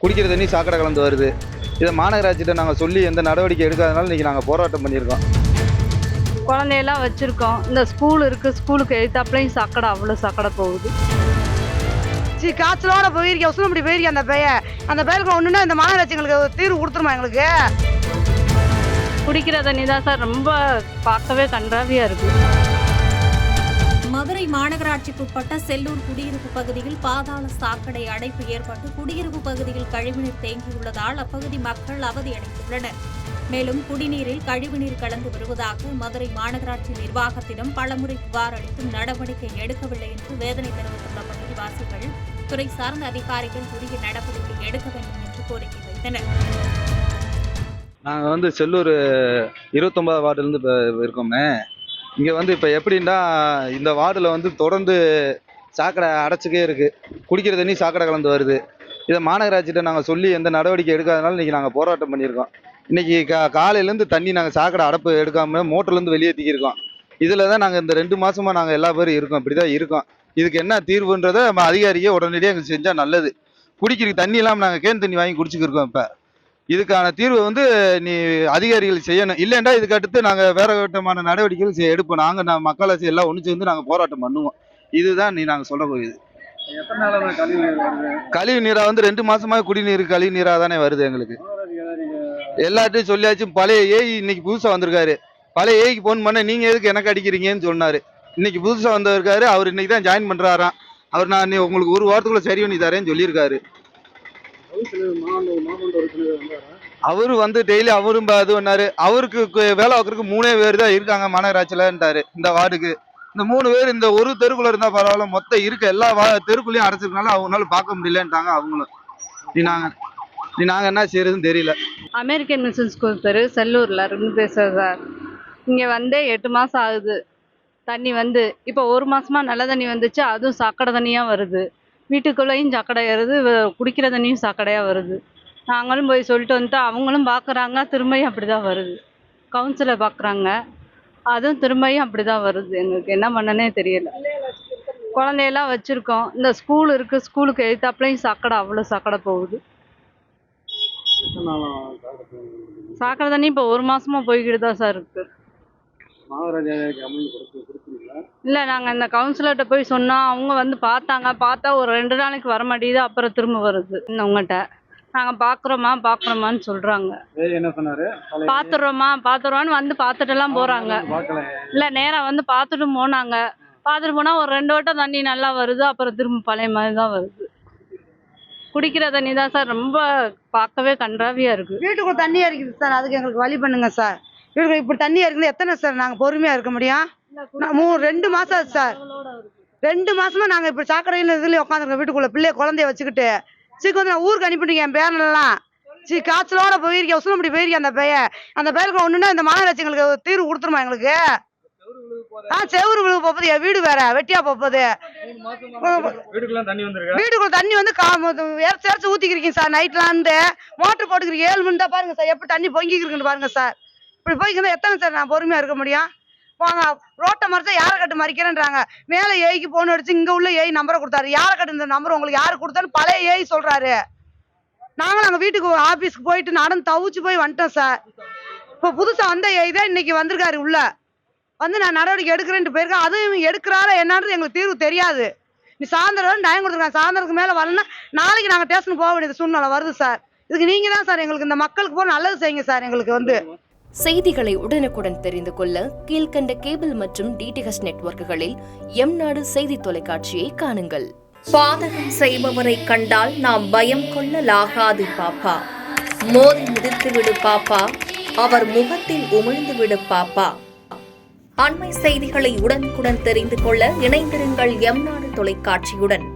குடிக்கிற தண்ணி சாக்கடை கலந்து வருது. இதை மாநகராட்சிகிட்ட நாங்கள் சொல்லி எந்த நடவடிக்கை எடுக்காதனால இன்றைக்கி நாங்கள் போராட்டம் பண்ணியிருக்கோம். குழந்தையெல்லாம் வச்சுருக்கோம். இந்த ஸ்கூல் இருக்குது, ஸ்கூலுக்கு எழுத்தாப்புலையும் சாக்கடை, அவ்வளோ சாக்கடை போகுது. காய்ச்சலோட போயிருக்கேன், உசுலம்படி போயிருக்கேன். அந்த பையனுக்கு ஒன்றுன்னா இந்த மாநகராட்சி எங்களுக்கு தீர்வு கொடுத்துருமா எங்களுக்கு. குடிக்கிற தண்ணி தான் சார் ரொம்ப பார்க்கவே கன்றாவியாக இருக்குது. மதுரை மாநகராட்சிக்குட்பட்ட செல்லூர் குடியிருப்பு பகுதியில் பாதாள சாக்கடை அடைப்பு ஏற்பட்டு குடியிருப்பு பகுதியில் கழிவுநீர் தேங்கியுள்ளதால் அப்பகுதி மக்கள் அவதியடைந்துள்ளனர். மேலும் குடிநீரில் கழிவுநீர் கலந்து வருவதாக மதுரை மாநகராட்சி நிர்வாகத்திடம் பலமுறை புகார் அளித்தும் நடவடிக்கை எடுக்கவில்லை என்று வேதனை தெரிவித்துள்ள பகுதிவாசிகள் துறை சார்ந்த அதிகாரிகள் உரிய நடவடிக்கை எடுக்க வேண்டும் என்று கோரிக்கை வைத்தனர். நாங்கள் செல்லூர் 29 வார்டுலேருந்து இப்போ இருக்கோமே. இங்கே இப்போ எப்படின்னா இந்த வார்டில் தொடர்ந்து சாக்கடை அடைச்சிக்கே இருக்குது. குடிக்கிற தண்ணி சாக்கடை கலந்து வருது. இதை மாநகராட்சிகிட்ட நாங்கள் சொல்லி எந்த நடவடிக்கை எடுக்காதனால இன்றைக்கி நாங்கள் போராட்டம் பண்ணியிருக்கோம். இன்றைக்கி காலையிலேருந்து தண்ணி நாங்கள் சாக்கடை அடைப்பு எடுக்காமல் மோட்டர்லேருந்து வெளியே தூக்கியிருக்கோம். இதில் தான் நாங்கள் இந்த 2 மாதமாக நாங்கள் எல்லா பேரும் இருக்கோம். இப்படி தான் இருக்கோம். இதுக்கு என்ன தீர்வுன்றதை நம்ம அதிகாரியே உடனடியாக எங்களுக்கு செஞ்சால் நல்லது. குடிக்கிறதுக்கு தண்ணி இல்லாமல் நாங்கள் கேன் தண்ணி வாங்கி குடிச்சிக்கிருக்கோம். இப்போ இதுக்கான தீர்வு நீ அதிகாரிகள் செய்யணும். இல்லைண்டா இதுக்கு அடுத்து நாங்கள் வேற விதமான நடவடிக்கைகள் எடுப்போம். நாங்கள் மக்களாட்சி எல்லாம் ஒன்று சேர்ந்து நாங்கள் போராட்டம் பண்ணுவோம். இதுதான் நாங்கள் சொல்ல போகுது. கழிவு நீராக 2 மாசமாக குடிநீர் கழிவு நீராக தானே வருது. எங்களுக்கு எல்லாத்தையும் சொல்லியாச்சு. பழைய ஏஐ இன்னைக்கு புதுசாக வந்திருக்காரு. பழைய ஏஐக்கு ஃபோன் பண்ண நீங்கள் எதுக்கு எனக்கு அடிக்கிறீங்கன்னு சொன்னார். இன்னைக்கு புதுசாக வந்திருக்காரு. அவர் இன்னைக்கு தான் ஜாயின் பண்ணுறாராம். அவர் நான் உங்களுக்கு 1 வாரத்துக்குள்ள சரி பண்ணி தரேன்னு சொல்லியிருக்காரு. அவரு டெய்லி அவரும் இது பண்ணாரு. அவருக்கு வேலை பார்க்கறதுக்கு 3 பேர் தான் இருக்காங்க மாநகராட்சியிலன்ட்டாரு. இந்த வார்டுக்கு இந்த 3 பேர் இந்த ஒரு தெருக்குள்ள இருந்தா பரவாயில்ல, மொத்தம் இருக்க எல்லா தெருக்குள்ளேயும் அடைச்சிருக்கனால அவங்களால பார்க்க முடியலன்ட்டாங்க. அவங்களும் நாங்கள் என்ன செய்யறதுன்னு தெரியல. அமெரிக்கன் மிஷன் ஸ்கூல் தெரு செல்லூரில் இருந்து பேசுகிறேன் சார். இங்கே 8 மாதம் ஆகுது. தண்ணி இப்போ 1 மாதமாக நல்ல தண்ணி வந்துச்சு. அதுவும் சாக்கடை தண்ணியாக வருது. வீட்டுக்குள்ளேயும் சாக்கடை வருது, குடிக்கிற தண்ணியும் சாக்கடையாக வருது. நாங்களும் போய் சொல்லிட்டு வந்துட்டு அவங்களும் பார்க்குறாங்க, திரும்பியும் அப்படி தான் வருது. கவுன்சிலர் பார்க்குறாங்க, அதுவும் திரும்பியும் அப்படி தான் வருது. எங்களுக்கு என்ன பண்ணனே தெரியல. குழந்தையெல்லாம் வச்சுருக்கோம். இந்த ஸ்கூல் இருக்குது, ஸ்கூலுக்கு எழுத்தாப்புலையும் சாக்கடை, அவ்வளோ சாக்கடை போகுது. சாக்கடை தண்ணி இப்போ 1 மாதமாக போய்கிட்டு தான் சார் இருக்குது. இல்லை, நாங்கள் இந்த கவுன்சிலர்கிட்ட போய் சொன்னால் அவங்க பார்த்தாங்க. பார்த்தா ஒரு 2 நாளைக்கு வர மாட்டேங்குது. அப்புறம் திரும்ப வருது. உங்கள்கிட்ட நாங்கள் பார்க்குறோமான்னு சொல்கிறாங்க. பார்த்துடுறோமான்னு பார்த்துட்டுலாம் போகிறாங்க. இல்லை, நேராக பார்த்துட்டு போனாங்க. பார்த்துட்டு போனால் ஒரு 2 வட்டம் தண்ணி நல்லா வருது. அப்புறம் திரும்ப பழைய மாதிரி தான் வருது. குடிக்கிற தண்ணி தான் சார் ரொம்ப பார்க்கவே கன்றாவியாக இருக்குது. வீட்டுக்குள்ள தண்ணி இருக்குது சார். அதுக்கு எங்களுக்கு வழி பண்ணுங்க சார். வீட்டுக்குள்ள இப்படி தண்ணி இருக்குது. எத்தனை சார் நாங்கள் பொறுமையாக இருக்க முடியும்? 2 மாதம் ஆச்சு சார். 2 மாசமா நாங்கள் இப்படி சாக்கடையில் இதுலேயே உட்காந்துருக்கோம். வீட்டுக்குள்ள பிள்ளைய குழந்தைய வச்சுக்கிட்டு நான் ஊருக்கு அனுப்பிட்டுங்க. என் பேரெல்லாம் காய்ச்சலோட போயிருக்கேன், உசுலம்படி போயிருக்கேன். அந்த பையனுக்கு ஒன்றுன்னா இந்த மாநகராட்சி எங்களுக்கு தீர்வு கொடுத்துருமா எங்களுக்கு. செவரு விழுவு போகுது. என் வீடு வேற வெட்டியா போகுது. வீட்டுக்குள்ள தண்ணி இறச்சி ஊத்திக்கிறீங்க சார். நைட்லாம் மோட்டர் போட்டுக்கிறீங்க. 7 மணி தான் பாருங்க சார். எப்படி தண்ணி பொங்கிக்கிறீங்கன்னு பாருங்க சார். இப்படி போய்க்கிறதா எத்தனை சார் நான் பொறுமையா இருக்க முடியும்? வாங்க, ரோட்டை மறைச்சா யாரை கட்டு மறிக்கிறேன்றாங்க. மேலே ஏய்க்கு போன் அடிச்சு இங்க உள்ள ஏய் நம்பரை கொடுத்தாரு. யாரை கட்டு இந்த நம்பர் உங்களுக்கு யாரு கொடுத்தாலும் பழைய ஏய் சொல்றாரு. நாங்கள் வீட்டுக்கு ஆபீஸ்க்கு போயிட்டு நடந்து தவிச்சு போய் வந்துட்டோம் சார். இப்போ புதுசா வந்த ஏய் தான் இன்னைக்கு வந்திருக்காரு. உள்ள நான் நடவடிக்கை எடுக்கிறேன்ட்டு போயிருக்கேன். அதுவும் எடுக்கிறாரா என்னன்றது எங்களுக்கு தீர்வு தெரியாது. நீ சாயந்தரம் டைம் கொடுத்துருக்காங்க. சாயந்தரத்துக்கு மேலே வரலன்னா நாளைக்கு நாங்கள் ஸ்டேஷனுக்கு போக வேண்டியது சூழ்நிலை வருது சார். இதுக்கு நீங்க தான் சார் எங்களுக்கு இந்த மக்களுக்கு போக நல்லது செய்யுங்க சார். எங்களுக்கு செய்திகளை உடனுக்குடன் தெரிந்து கொள்ள கீழ்கண்ட கேபிள் மற்றும் டிடிஹெச் நெட்வொர்க்குகளில் எம்நாடு செய்தி தொலைக்காட்சியை காணுங்கள். பாதகம் செய்பவரை கண்டால் நாம் பயம் கொள்ளலாகாது பாப்பா. மோதி மிதித்து விடு பாப்பா, அவர் முகத்தில் உமிழ்ந்து விடு பாப்பா. அண்மை செய்திகளை உடனுக்குடன் தெரிந்து கொள்ள இணைந்திருங்கள் எம்நாடு தொலைக்காட்சியுடன்.